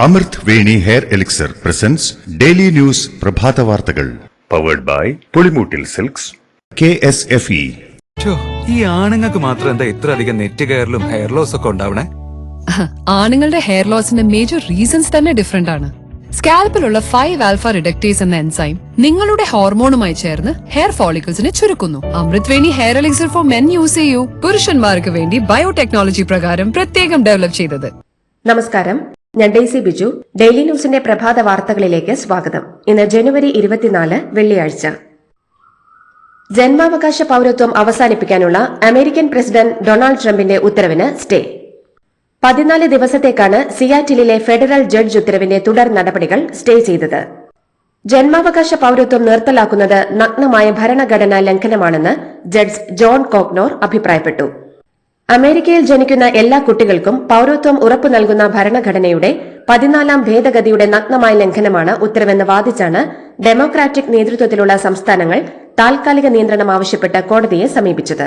അമൃത് Veni hair elixir presents daily news പ്രഭാത വാർത്തകൾ powered by Pulimoottil silks KSFE. ഈ ആണുങ്ങൾക്ക് മാത്രം എന്താ ഇത്ര അധികം നെറ്റ് കെയറിലും ഹെയർ ലോസ് ഒക്കെ ഉണ്ടാവണേ? ആണുങ്ങളുടെ ഹെയർ ലോസിന്റെ മേജർ റീസൺസ് തന്നെ ഡിഫറെന്റ് ആണ്. സ്കാൽപ്പിലുള്ള 5 ആൽഫ റിഡക്ടേസ് എന്ന എൻസൈം നിങ്ങളുടെ ഹോർമോണുമായി ചേർന്ന് ഹെയർ ഫോളിക്കിൾസിനെ ചുരുക്കുന്നു. Amrut Veni hair elixir for men use ചെയ്യൂ. പുരുഷന്മാർക്ക് വേണ്ടി ബയോടെക്നോളജി പ്രകാരം പ്രത്യേകം ഡെവലപ്പ് ചെയ്തത്. നമസ്കാരം, ഞാൻ ഡെയ്സി ബിജു. ഡെയിലി ന്യൂസിന്റെ പ്രഭാത വാർത്തകളിലേക്ക് സ്വാഗതം. ഇന്ന് ജനുവരി 24 വെള്ളിയാഴ്ച. ജന്മാവകാശ പൌരത്വം അവസാനിപ്പിക്കാനുള്ള അമേരിക്കൻ പ്രസിഡന്റ് ഡൊണാൾഡ് ട്രംപിന്റെ ഉത്തരവിന് സ്റ്റേ. 14 ദിവസത്തേക്കാണ് സിയാറ്റിലിലെ ഫെഡറൽ ജഡ്ജ് ഉത്തരവിന്റെ തുടർ നടപടികൾ സ്റ്റേ ചെയ്തത്. ജന്മാവകാശ പൌരത്വം നിർത്തലാക്കുന്നത് നഗ്നമായ ഭരണഘടനാ ലംഘനമാണെന്ന് ജഡ്ജ് ജോൺ കോഗ്നോർ അഭിപ്രായപ്പെട്ടു. അമേരിക്കയിൽ ജനിക്കുന്ന എല്ലാ കുട്ടികൾക്കും പൌരത്വം ഉറപ്പു നൽകുന്ന ഭരണഘടനയുടെ 14ാം ഭേദഗതിയുടെ നഗ്നമായ ലംഘനമാണ് ഉത്തരവെന്ന് വാദിച്ചാണ് ഡെമോക്രാറ്റിക് നേതൃത്വത്തിലുള്ള സംസ്ഥാനങ്ങൾ താൽക്കാലിക നിയന്ത്രണം ആവശ്യപ്പെട്ട് കോടതിയെ സമീപിച്ചത്.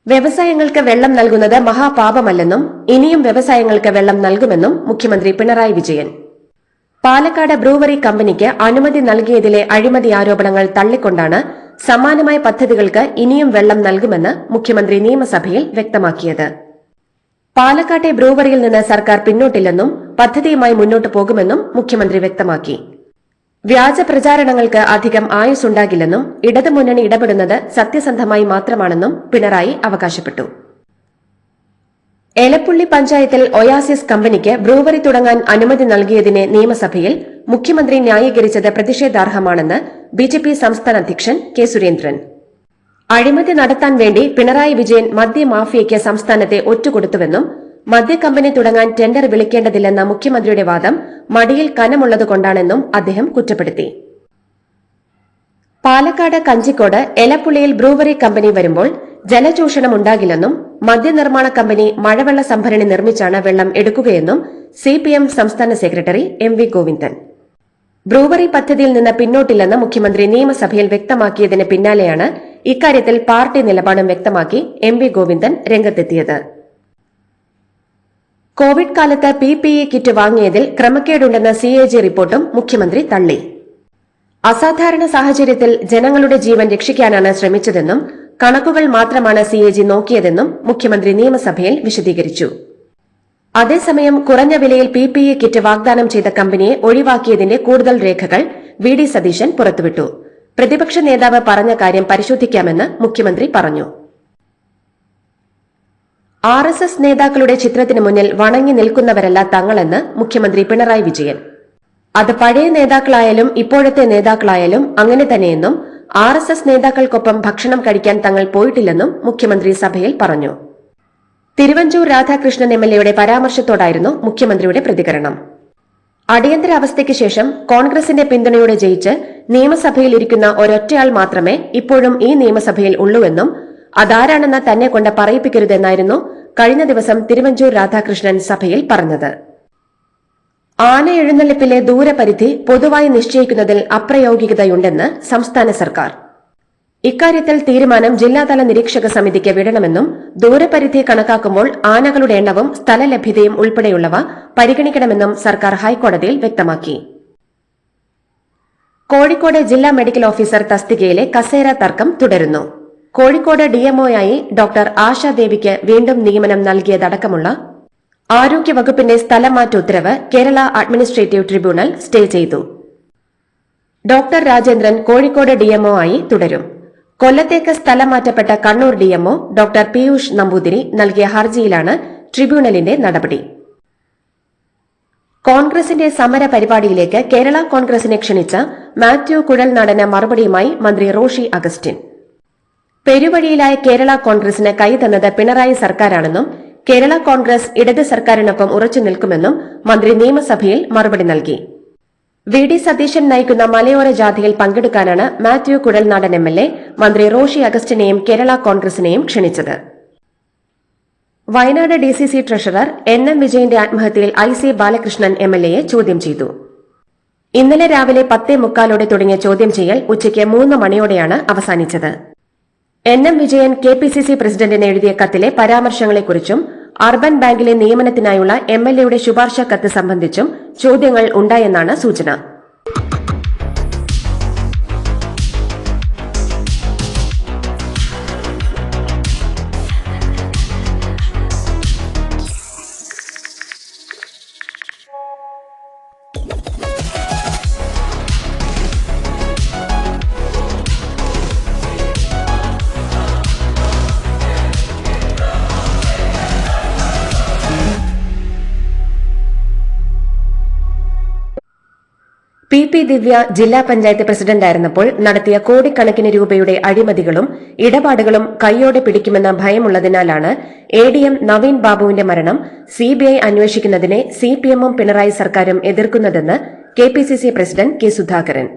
വ്യവസായങ്ങൾക്ക് വെള്ളം നൽകുന്നത് മഹാപാപമല്ലെന്നും ഇനിയും വ്യവസായങ്ങൾക്ക് വെള്ളം നൽകുമെന്നും മുഖ്യമന്ത്രി പിണറായി വിജയൻ. പാലക്കാട് ബ്രൂവറി കമ്പനിക്ക് അനുമതി നൽകിയതിലെ അഴിമതി ആരോപണങ്ങൾ തള്ളിക്കൊണ്ടാണ് സമാനമായ പദ്ധതികൾക്ക് ഇനിയും വെള്ളം നൽകുമെന്ന് മുഖ്യമന്ത്രി നിയമസഭയിൽ വ്യക്തമാക്കിയത്. പാലക്കാട്ടെ ബ്രൂവറിയിൽ നിന്ന് സർക്കാർ പിന്നോട്ടില്ലെന്നും പദ്ധതിയുമായി മുന്നോട്ടു പോകുമെന്നും മുഖ്യമന്ത്രി വ്യക്തമാക്കി. വ്യാജ പ്രചാരണങ്ങൾക്ക് അധികം ആയുസ്സുണ്ടാകില്ലെന്നും ഇടതുമുന്നണി ഇടപെടുന്നത് സത്യസന്ധമായി മാത്രമാണെന്നും പിണറായി അവകാശപ്പെട്ടു. എലപ്പുള്ളി പഞ്ചായത്തിൽ ഒയാസിസ് കമ്പനിക്ക് ബ്രൂവറി തുടങ്ങാൻ അനുമതി നൽകിയതിനെ നിയമസഭയിൽ മുഖ്യമന്ത്രി ന്യായീകരിച്ചത് പ്രതിഷേധാർഹമാണെന്ന് BJP സംസ്ഥാന അധ്യക്ഷൻ കെ സുരേന്ദ്രൻ. അഴിമതി നടത്താൻ വേണ്ടി പിണറായി വിജയൻ മദ്യമാഫിയയ്ക്ക് സംസ്ഥാനത്തെ ഒറ്റുകൊടുത്തുവെന്നും മദ്യക്കമ്പനി തുടങ്ങാൻ ടെൻഡർ വിളിക്കേണ്ടതില്ലെന്ന മുഖ്യമന്ത്രിയുടെ വാദം മടിയിൽ കനമുള്ളതുകൊണ്ടാണെന്നും അദ്ദേഹം കുറ്റപ്പെടുത്തി. പാലക്കാട് കഞ്ചിക്കോട് എലപ്പുള്ളിയിൽ ബ്രൂവറി കമ്പനി വരുമ്പോൾ ജലചൂഷണം ഉണ്ടാകില്ലെന്നും മദ്യനിർമ്മാണ കമ്പനി മഴവെള്ള സംഭരണി നിർമ്മിച്ചാണ് വെള്ളം എടുക്കുകയെന്നും CPM സംസ്ഥാന സെക്രട്ടറി MV ഗോവിന്ദൻ. ബ്രൂവറി പദ്ധതിയിൽ നിന്ന് പിന്നോട്ടില്ലെന്ന് മുഖ്യമന്ത്രി നിയമസഭയിൽ വ്യക്തമാക്കിയതിന് പിന്നാലെയാണ് ഇക്കാര്യത്തിൽ പാർട്ടി നിലപാടും വ്യക്തമാക്കി MV ഗോവിന്ദൻ രംഗത്തെത്തിയത്. കോവിഡ് കാലത്ത് PPE കിറ്റ് വാങ്ങിയതിൽ ക്രമക്കേടുണ്ടെന്ന CAG റിപ്പോർട്ടും മുഖ്യമന്ത്രി തള്ളി. അസാധാരണ സാഹചര്യത്തിൽ ജനങ്ങളുടെ ജീവൻ രക്ഷിക്കാനാണ് ശ്രമിച്ചതെന്നും കണക്കുകൾ മാത്രമാണ് CAG നോക്കിയതെന്നും മുഖ്യമന്ത്രി നിയമസഭയിൽ വിശദീകരിച്ചു. അതേസമയം കുറഞ്ഞ വിലയിൽ PPE കിറ്റ് വാഗ്ദാനം ചെയ്ത കമ്പനിയെ ഒഴിവാക്കിയതിന്റെ കൂടുതൽ രേഖകൾ VD സതീശൻ പുറത്തുവിട്ടു. പ്രതിപക്ഷ നേതാവ് പറഞ്ഞ കാര്യം പരിശോധിക്കാമെന്ന് മുഖ്യമന്ത്രി പറഞ്ഞു. RSS നേതാക്കളുടെ ചിത്രത്തിന് മുന്നിൽ വണങ്ങി നിൽക്കുന്നവരല്ല തങ്ങളെന്ന് മുഖ്യമന്ത്രി പിണറായി വിജയൻ. അത് പഴയ നേതാക്കളായാലും ഇപ്പോഴത്തെ നേതാക്കളായാലും അങ്ങനെ തന്നെയെന്നും RSS നേതാക്കൾക്കൊപ്പം ഭക്ഷണം കഴിക്കാൻ തങ്ങൾ പോയിട്ടില്ലെന്നും മുഖ്യമന്ത്രി സഭയിൽ പറഞ്ഞു. തിരുവഞ്ചൂർ രാധാകൃഷ്ണൻ MLAയുടെ പരാമർശത്തോടായിരുന്നു മുഖ്യമന്ത്രിയുടെ പ്രതികരണം. അടിയന്തരാവസ്ഥയ്ക്ക് ശേഷം കോൺഗ്രസിന്റെ പിന്തുണയോടെ ജയിച്ച് നിയമസഭയിൽ ഇരിക്കുന്ന ഒരൊറ്റയാൾ മാത്രമേ ഇപ്പോഴും ഈ നിയമസഭയിൽ ഉള്ളൂവെന്നും അതാരാണെന്ന് തന്നെ കൊണ്ട് പറയിപ്പിക്കരുതെന്നായിരുന്നു കഴിഞ്ഞ ദിവസം തിരുവഞ്ചൂർ രാധാകൃഷ്ണൻ സഭയിൽ പറഞ്ഞത്. ആന എഴുന്നള്ളിപ്പിലെ ദൂരപരിധി പൊതുവായി നിശ്ചയിക്കുന്നതിൽ അപ്രായോഗികതയുണ്ടെന്ന് സംസ്ഥാന സർക്കാർ. ഇക്കാര്യത്തിൽ തീരുമാനം ജില്ലാതല നിരീക്ഷക സമിതിക്ക് വിടണമെന്നും ദൂരപരിധി കണക്കാക്കുമ്പോൾ ആനകളുടെ എണ്ണവും സ്ഥലലഭ്യതയും ഉൾപ്പെടെയുള്ളവ പരിഗണിക്കണമെന്നും സർക്കാർ ഹൈക്കോടതിയിൽ വ്യക്തമാക്കി. കോഴിക്കോട് ജില്ലാ മെഡിക്കൽ ഓഫീസർ തസ്തികയിലെ കസേര തർക്കം തുടരുന്നു. കോഴിക്കോട് DMOയായി ഡോക്ടർ ആശാദേവിക്ക് വീണ്ടും നിയമനം നൽകിയതടക്കമുള്ള ആരോഗ്യവകുപ്പിന്റെ സ്ഥലംമാറ്റ ഉത്തരവ് കേരള അഡ്മിനിസ്ട്രേറ്റീവ് ട്രിബ്യൂണൽ സ്റ്റേ ചെയ്തു. ഡോക്ടർ രാജേന്ദ്രൻ കോഴിക്കോട് DMO ആയി തുടരും. കൊല്ലത്തേക്ക് സ്ഥലം മാറ്റപ്പെട്ട കണ്ണൂർ DMO ഡോക്ടർ പീയൂഷ് നമ്പൂതിരി നൽകിയ ഹർജിയിലാണ് ട്രിബ്യൂണലിന്റെ നടപടി. കോൺഗ്രസിന്റെ സമര പരിപാടിയിലേക്ക് കേരള കോൺഗ്രസിനെ ക്ഷണിച്ച മാത്യു കുഴൽനാടന് മറുപടിയുമായി മന്ത്രി റോഷി അഗസ്റ്റിൻ. പെരുവഴിയിലായ കേരള കോൺഗ്രസിന് കൈ തന്നത് പിണറായി സർക്കാരാണെന്നും കേരള കോൺഗ്രസ് ഇടത് സർക്കാരിനൊപ്പം ഉറച്ചു നിൽക്കുമെന്നും മന്ത്രി നിയമസഭയിൽ മറുപടി നൽകി. VD സതീശൻ നയിക്കുന്ന മലയോര ജാഥയിൽ പങ്കെടുക്കാനാണ് മാത്യു കുഴൽനാടൻ MLA മന്ത്രി റോഷി അഗസ്റ്റിനെയും കേരള കോൺഗ്രസിനെയും ക്ഷണിച്ചത്. വയനാട് DCC ട്രഷറർ NM വിജയന്റെ ആത്മഹത്യയിൽ IC ബാലകൃഷ്ണൻ MLAയെ ചോദ്യം ചെയ്തു. ഇന്നലെ രാവിലെ 10:45 തുടങ്ങിയ ചോദ്യം ചെയ്യൽ ഉച്ചയ്ക്ക് 3 മണിയോടെയാണ് അവസാനിച്ചത്. NM വിജയൻ KPCC പ്രസിഡന്റിന് എഴുതിയ കത്തിലെ പരാമർശങ്ങളെക്കുറിച്ചും അർബൻ ബാങ്കിലെ നിയമനത്തിനായുള്ള എംഎൽഎയുടെ ശുപാർശ കത്ത് സംബന്ധിച്ചും ചോദ്യങ്ങൾ ഉണ്ടായെന്നാണ് സൂചന. പി ദിവ്യ ജില്ലാ പഞ്ചായത്ത് പ്രസിഡന്റായിരുന്നപ്പോൾ നടത്തിയ കോടിക്കണക്കിന് രൂപയുടെ അഴിമതികളും ഇടപാടുകളും കൈയോടെ പിടിക്കുമെന്ന ഭയമുള്ളതിനാലാണ് എഡിഎം നവീൻ ബാബുവിന്റെ മരണം സിബിഐ അന്വേഷിക്കുന്നതിനെ സിപിഎമ്മും പിണറായി സർക്കാരും എതിർക്കുന്നതെന്ന് KPCC president K Sudhakaran.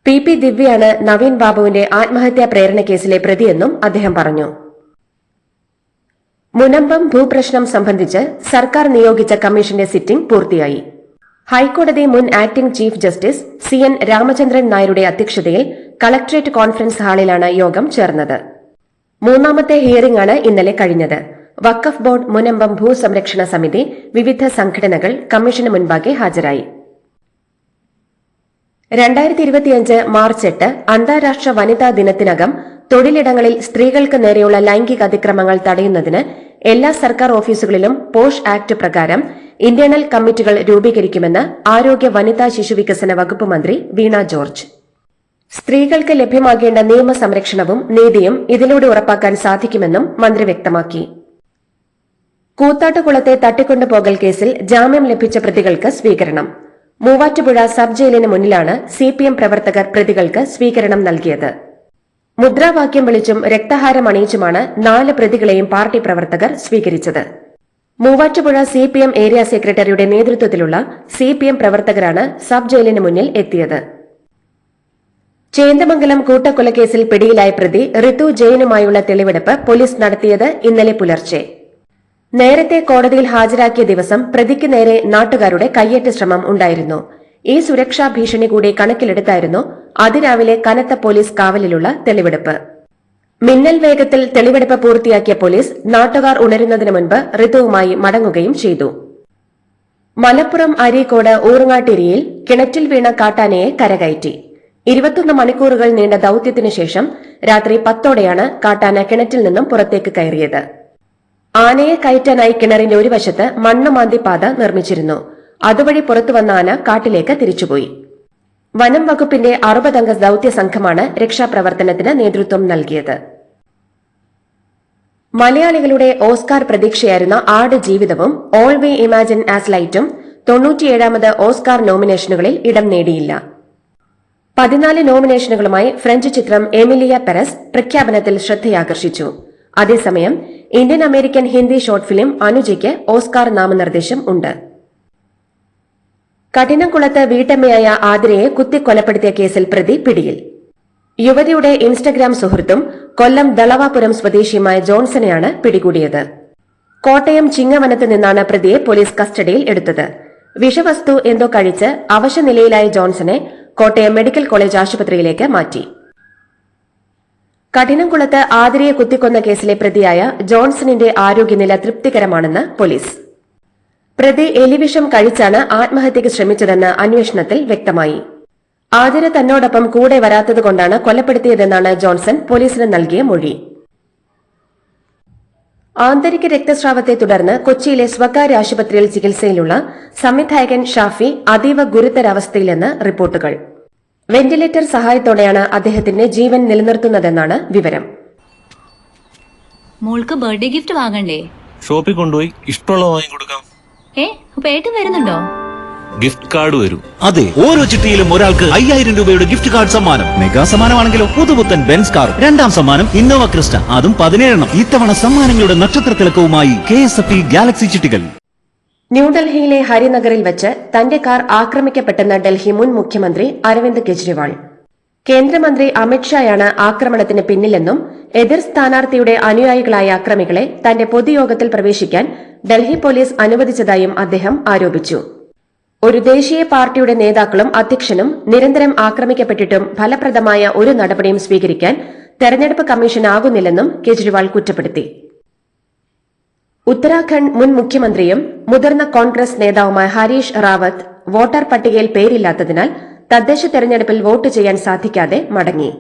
P ദിവ്യയാണ് നവീൻ ബാബുവിന്റെ ആത്മഹത്യാ പ്രേരണ കേസിലെ പ്രതിയെന്നും അദ്ദേഹം പറഞ്ഞു. മുനമ്പം ഭൂപ്രശ്നം സംബന്ധിച്ച് സർക്കാർ നിയോഗിച്ച കമ്മീഷന്റെ സിറ്റിംഗ് പൂർത്തിയായി. ഹൈക്കോടതി മുൻ acting chief justice CN Ramachandran നായരുടെ അധ്യക്ഷതയിൽ കളക്ടറേറ്റ് കോൺഫറൻസ് ഹാളിലാണ് യോഗം ചേർന്നത്. മൂന്നാമത്തെ ഹിയറിംഗ് ആണ് ഇന്നലെ കഴിഞ്ഞത്. വഖഫ് ബോർഡ്, മുനമ്പം ഭൂസംരക്ഷണ സമിതി, വിവിധ സംഘടനകൾ കമ്മീഷന് മുൻപാകെ ഹാജരായി. 2025 മാർച്ച് 8 അന്താരാഷ്ട്ര വനിതാ ദിനത്തിനകം തൊഴിലിടങ്ങളിൽ സ്ത്രീകൾക്ക് നേരെയുള്ള ലൈംഗിക അതിക്രമങ്ങൾ തടയുന്നതിന് എല്ലാ സർക്കാർ ഓഫീസുകളിലും പോഷ് ആക്ട് പ്രകാരം ഇന്റേണൽ കമ്മിറ്റികൾ രൂപീകരിക്കുമെന്ന് ആരോഗ്യ വനിതാ ശിശുവികസന വകുപ്പ് മന്ത്രി വീണ ജോർജ്. സ്ത്രീകൾക്ക് ലഭ്യമാകേണ്ട നിയമസംരക്ഷണവും നീതിയും ഇതിലൂടെ ഉറപ്പാക്കാൻ സാധിക്കുമെന്നും മന്ത്രി വ്യക്തമാക്കി. കൂത്താട്ടുകുളത്തെ തട്ടിക്കൊണ്ടുപോകൽ കേസിൽ ജാമ്യം ലഭിച്ച പ്രതികൾക്ക് സ്വീകരണം. മൂവാറ്റുപുഴ സബ് ജയിലിന് മുന്നിലാണ് സിപിഎം പ്രവർത്തകർ പ്രതികൾക്ക് സ്വീകരണം നൽകിയത്. മുദ്രാവാക്യം വിളിച്ചും രക്തഹാരം അണിയിച്ചുമാണ് 4 പ്രതികളെയും പാർട്ടി പ്രവർത്തകർ സ്വീകരിച്ചത്. മൂവാറ്റുപുഴ സിപിഎം ഏരിയ സെക്രട്ടറിയുടെ നേതൃത്വത്തിലുള്ള സിപിഎം പ്രവർത്തകരാണ് സബ് ജയിലിന് മുന്നിൽ എത്തിയത്. ചേന്ദമംഗലം കൂട്ടക്കൊലക്കേസിൽ പിടിയിലായ പ്രതി ഋതു ജെയിനുമായുള്ള തെളിവെടുപ്പ് പോലീസ് നടത്തിയത് ഇന്നലെ പുലർച്ചെ. നേരത്തെ കോടതിയിൽ ഹാജരാക്കിയ ദിവസം പ്രതിക്ക് നേരെ നാട്ടുകാരുടെ കയ്യേറ്റ ശ്രമം ഉണ്ടായിരുന്നു. ഈ സുരക്ഷാ ഭീഷണി കൂടി കണക്കിലെടുത്തായിരുന്നു അതിരാവിലെ കനത്ത പോലീസ് കാവലിലുള്ള തെളിവെടുപ്പ്. മിന്നൽ വേഗത്തിൽ തെളിവെടുപ്പ് പൂർത്തിയാക്കിയ പോലീസ് നാട്ടുകാർ ഉണരുന്നതിന് മുൻപ് ഋതുവുമായി മടങ്ങുകയും ചെയ്തു. മലപ്പുറം അരീക്കോട് ഊറുങ്ങാട്ടിരിയിൽ കിണറ്റിൽ വീണ കാട്ടാനയെ കരകയറ്റി. 21 മണിക്കൂറുകൾ നീണ്ട ദൌത്യത്തിനു ശേഷം രാത്രി 10ഓടെയാണ് കാട്ടാന കിണറ്റിൽ നിന്നും പുറത്തേക്ക് കയറിയത്. ആനയെ കയറ്റാനായി കിണറിന്റെ ഒരു വശത്ത് മണ്ണുമാന്തി പാത നിർമ്മിച്ചിരുന്നു. അതുവഴി പുറത്തുവന്ന ആന കാട്ടിലേക്ക് തിരിച്ചുപോയി. വനം വകുപ്പിന്റെ 60 അംഗ ദൌത്യ സംഘമാണ് രക്ഷാപ്രവർത്തനത്തിന് നേതൃത്വം നൽകിയത്. മലയാളികളുടെ ഓസ്കാർ പ്രതീക്ഷയായിരുന്ന ആട് ജീവിതവും ഓൾ വി ഇമാജിൻ ആസ് ലൈറ്റും 97ാമത് ഓസ്കാർ നോമിനേഷനുകളിൽ ഇടം നേടിയില്ല. 14 നോമിനേഷനുകളുമായി ഫ്രഞ്ച് ചിത്രം എമിലിയ പെരസ് പ്രഖ്യാപനത്തിൽ ശ്രദ്ധയാകർഷിച്ചു. അതേസമയം Indian American Hindi short film അനുജയ്ക്ക് ഓസ്കാർ നാമനിർദ്ദേശം ഉണ്ട്. കഠിനംകുളത്ത് വീട്ടമ്മയായ ആതിരയെ കുത്തിക്കൊലപ്പെടുത്തിയ കേസിൽ പ്രതി പിടിയിൽ. യുവതിയുടെ ഇൻസ്റ്റഗ്രാം സുഹൃത്തും കൊല്ലം ദളവാപുരം സ്വദേശിയുമായ ജോൺസനെയാണ് പിടികൂടിയത്. കോട്ടയം ചിങ്ങവനത്ത് നിന്നാണ് പ്രതിയെ പോലീസ് കസ്റ്റഡിയിൽ എടുത്തത്. വിഷവസ്തു എന്തോ കഴിച്ച് അവശനിലയിലായ ജോൺസനെ കോട്ടയം മെഡിക്കൽ കോളേജ് ആശുപത്രിയിലേക്ക് മാറ്റി. കഠിനംകുളത്ത് ആതിരയെ കുത്തിക്കൊന്ന കേസിലെ പ്രതിയായ ജോൺസണിന്റെ ആരോഗ്യനില തൃപ്തികരമാണെന്ന് പോലീസ്. പ്രതി എലിവിഷം കഴിച്ചാണ് ആത്മഹത്യയ്ക്ക് ശ്രമിച്ചതെന്ന് അന്വേഷണത്തിൽ വ്യക്തമായി. ആതിര തന്നോടൊപ്പം കൂടെ വരാത്തതുകൊണ്ടാണ് കൊലപ്പെടുത്തിയതെന്നാണ് ജോൺസൺ പോലീസിന് നൽകിയ മൊഴി. ആന്തരിക രക്തസ്രാവത്തെ തുടർന്ന് കൊച്ചിയിലെ സ്വകാര്യ ആശുപത്രിയിൽ ചികിത്സയിലുള്ള സംവിധായകൻ ഷാഫി അതീവ ഗുരുതരാവസ്ഥയിലെന്ന് റിപ്പോർട്ടുകൾ. വെന്റിലേറ്റർ സഹായത്തോടെയാണ് അദ്ദേഹത്തിന്റെ ജീവൻ നിലനിർത്തുന്നതെന്നാണ് വിവരം. മോൾക്ക് ബർത്ത്ഡേ ഗിഫ്റ്റ് വാങ്ങണ്ടേ? ഷോപ്പിൽ കൊണ്ടുപോയി ഇഷ്ടമുള്ള വാങ്ങി കൊടുക്കാം. അപ്പൊ ഏട്ടൻ വരുന്നുണ്ടോ? ഗിഫ്റ്റ് കാർഡ് വരും. അതെ, ഓരോ ചിട്ടിയിലും ഒരാൾക്ക് 5000 രൂപയുടെ ഗിഫ്റ്റ് കാർഡ് സമ്മാനം. മെഗാ സമ്മാനമാണെങ്കിലോ പുതുപുത്തൻ ബെൻസ് കാർ. 2ാം സമ്മാനം ഇന്നോവ ക്രിസ്റ്റ, അതും 17 ഇത്തവണ സമ്മാനങ്ങളുടെ നക്ഷത്രത്തിലക്കവുമായി KSFE ഗാലക്സി ചിട്ടികൾ. ന്യൂഡൽഹിയിലെ ഹരിനഗറിൽ വെച്ച് തന്റെ കാർ ആക്രമിക്കപ്പെട്ടെന്ന ഡൽഹി മുൻ മുഖ്യമന്ത്രി അരവിന്ദ് കെജ്രിവാൾ. കേന്ദ്രമന്ത്രി അമിത്ഷായാണ് ആക്രമണത്തിന് പിന്നിലെന്നും എതിർ സ്ഥാനാർത്ഥിയുടെ അനുയായികളായ അക്രമികളെ തന്റെ പൊതുയോഗത്തിൽ പ്രവേശിക്കാൻ ഡൽഹി പോലീസ് അനുവദിച്ചതായും അദ്ദേഹം ആരോപിച്ചു. ഒരു ദേശീയ പാർട്ടിയുടെ നേതാക്കളും അധ്യക്ഷനും നിരന്തരം ആക്രമിക്കപ്പെട്ടിട്ടും ഫലപ്രദമായ ഒരു നടപടിയും സ്വീകരിക്കാൻ തെരഞ്ഞെടുപ്പ് കമ്മീഷനാകുന്നില്ലെന്നും കെജ്രിവാൾ കുറ്റപ്പെടുത്തി. ഉത്തരാഖണ്ഡ് മുൻ മുഖ്യമന്ത്രിയും മുതിർന്ന കോൺഗ്രസ് നേതാവുമായ ഹരീഷ് റാവത്ത് വോട്ടർ പട്ടികയിൽ പേരില്ലാത്തതിനാൽ തദ്ദേശ തെരഞ്ഞെടുപ്പിൽ വോട്ട് ചെയ്യാൻ സാധിക്കാതെ മടങ്ങി.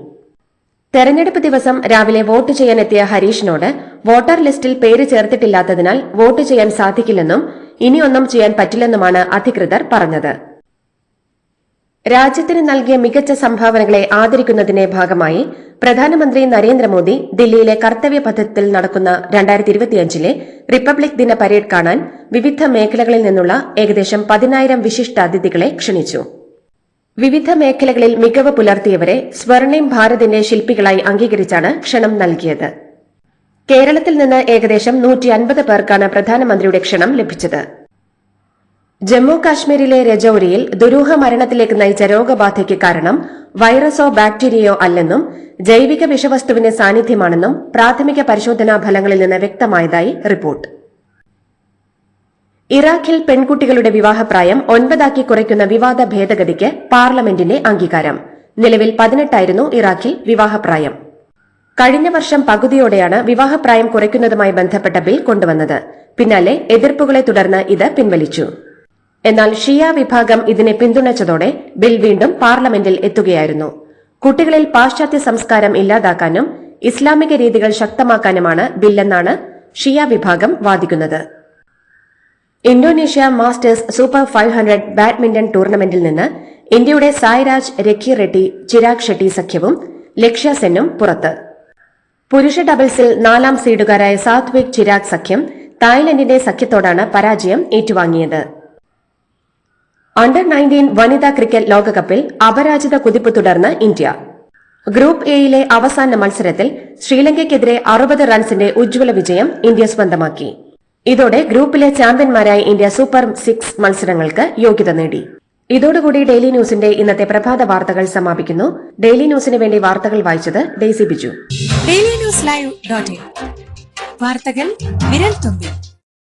തെരഞ്ഞെടുപ്പ് ദിവസം രാവിലെ വോട്ട് ചെയ്യാനെത്തിയ ഹരീഷിനോട് വോട്ടർ ലിസ്റ്റിൽ പേര് ചേർത്തിട്ടില്ലാത്തതിനാൽ വോട്ട് ചെയ്യാൻ സാധിക്കില്ലെന്നും ഇനിയൊന്നും ചെയ്യാൻ പറ്റില്ലെന്നുമാണ് അധികൃതർ പറഞ്ഞത്. രാജ്യത്തിന് നൽകിയ മികച്ച സംഭാവനകളെ ആദരിക്കുന്നതിന്റെ ഭാഗമായി പ്രധാനമന്ത്രി നരേന്ദ്രമോദി ദില്ലിയിലെ കർത്തവ്യപഥത്തിൽ നടക്കുന്ന 2025 റിപ്പബ്ലിക് ദിന പരേഡ് കാണാൻ വിവിധ മേഖലകളിൽ നിന്നുള്ള ഏകദേശം 10,000 വിശിഷ്ടാതിഥികളെ ക്ഷണിച്ചു. വിവിധ മേഖലകളിൽ മികവ് പുലർത്തിയവരെ സ്വർണിം ഭാരതിന്റെ ശില്പികളായി അംഗീകരിച്ചാണ് ക്ഷണം നൽകിയത്. കേരളത്തിൽ നിന്ന് ഏകദേശം 150 പേർക്കാണ് പ്രധാനമന്ത്രിയുടെ ക്ഷണം ലഭിച്ചത്. ജമ്മു കാശ്മീരിലെ രജൌരിയിൽ ദുരൂഹ മരണത്തിലേക്ക് നയിച്ച രോഗബാധയ്ക്ക് കാരണം വൈറസോ ബാക്ടീരിയയോ അല്ലെന്നും ജൈവിക വിഷവസ്തുവിന്റെ സാന്നിധ്യമാണെന്നും പ്രാഥമിക പരിശോധനാ ഫലങ്ങളിൽ നിന്ന് വ്യക്തമായതായി റിപ്പോർട്ട്. ഇറാഖിൽ പെൺകുട്ടികളുടെ വിവാഹപ്രായം 9 കുറയ്ക്കുന്ന വിവാദ ഭേദഗതിക്ക് പാർലമെന്റിന്റെ അംഗീകാരം. നിലവിൽ 18 ഇറാഖിൽ വിവാഹപ്രായം. കഴിഞ്ഞ വർഷം പകുതിയോടെയാണ് വിവാഹപ്രായം കുറയ്ക്കുന്നതുമായി ബന്ധപ്പെട്ട ബിൽ കൊണ്ടുവന്നത്. പിന്നാലെ എതിർപ്പുകളെ തുടർന്ന് ഇത് പിൻവലിച്ചു. എന്നാൽ ഷിയ വിഭാഗം ഇതിനെ പിന്തുണച്ചതോടെ ബിൽ വീണ്ടും പാർലമെന്റിൽ എത്തുകയായിരുന്നു. കുട്ടികളിൽ പാശ്ചാത്യ സംസ്കാരം ഇല്ലാതാക്കാനും ഇസ്ലാമിക രീതികൾ ശക്തമാക്കാനുമാണ് ബില്ലെന്നാണ് ഷിയ വിഭാഗം വാദിക്കുന്നത്. ഇന്തോനേഷ്യ മാസ്റ്റേഴ്സ് സൂപ്പർ 500 ബാഡ്മിന്റൺ ടൂർണമെന്റിൽ നിന്ന് ഇന്ത്യയുടെ സായ്രാജ് രക്കി റെഡ്ഡി ചിരാഗ് ഷെട്ടി സഖ്യവും ലക്ഷ്യ സെന്നും പുറത്ത്. പുരുഷ ഡബിൾസിൽ 4ാം സീഡുകാരായ സാത്വിക് ചിരാഗ് സഖ്യം തായ്ലൻഡിന്റെ സഖ്യത്തോടാണ് പരാജയം ഏറ്റുവാങ്ങിയത്. അണ്ടർ 19 വനിതാ ക്രിക്കറ്റ് ലോകകപ്പിൽ അപരാജിത കുതിപ്പ് തുടർന്ന് ഇന്ത്യ. ഗ്രൂപ്പ് എയിലെ അവസാന മത്സരത്തിൽ ശ്രീലങ്കയ്ക്കെതിരെ 60 റൺസിന്റെ ഉജ്ജ്വല വിജയം ഇന്ത്യ സ്വന്തമാക്കി. ഇതോടെ ഗ്രൂപ്പിലെ ചാമ്പ്യന്മാരായ ഇന്ത്യ സൂപ്പർ 6 മത്സരങ്ങൾക്ക് യോഗ്യത നേടി. ഇതോടുകൂടി ഡെയിലി ന്യൂസിന്റെ ഇന്നത്തെ പ്രഭാത വാർത്തകൾ സമാപിക്കുന്നു. ഡെയിലി ന്യൂസിന് വേണ്ടി വാർത്തകൾ വായിച്ചത് ഡെയ്സി ബിജു. ഡെയിലി ന്യൂസ് ലൈവ്.in വാർത്തകൾ വിരൽ തുമ്പിൽ.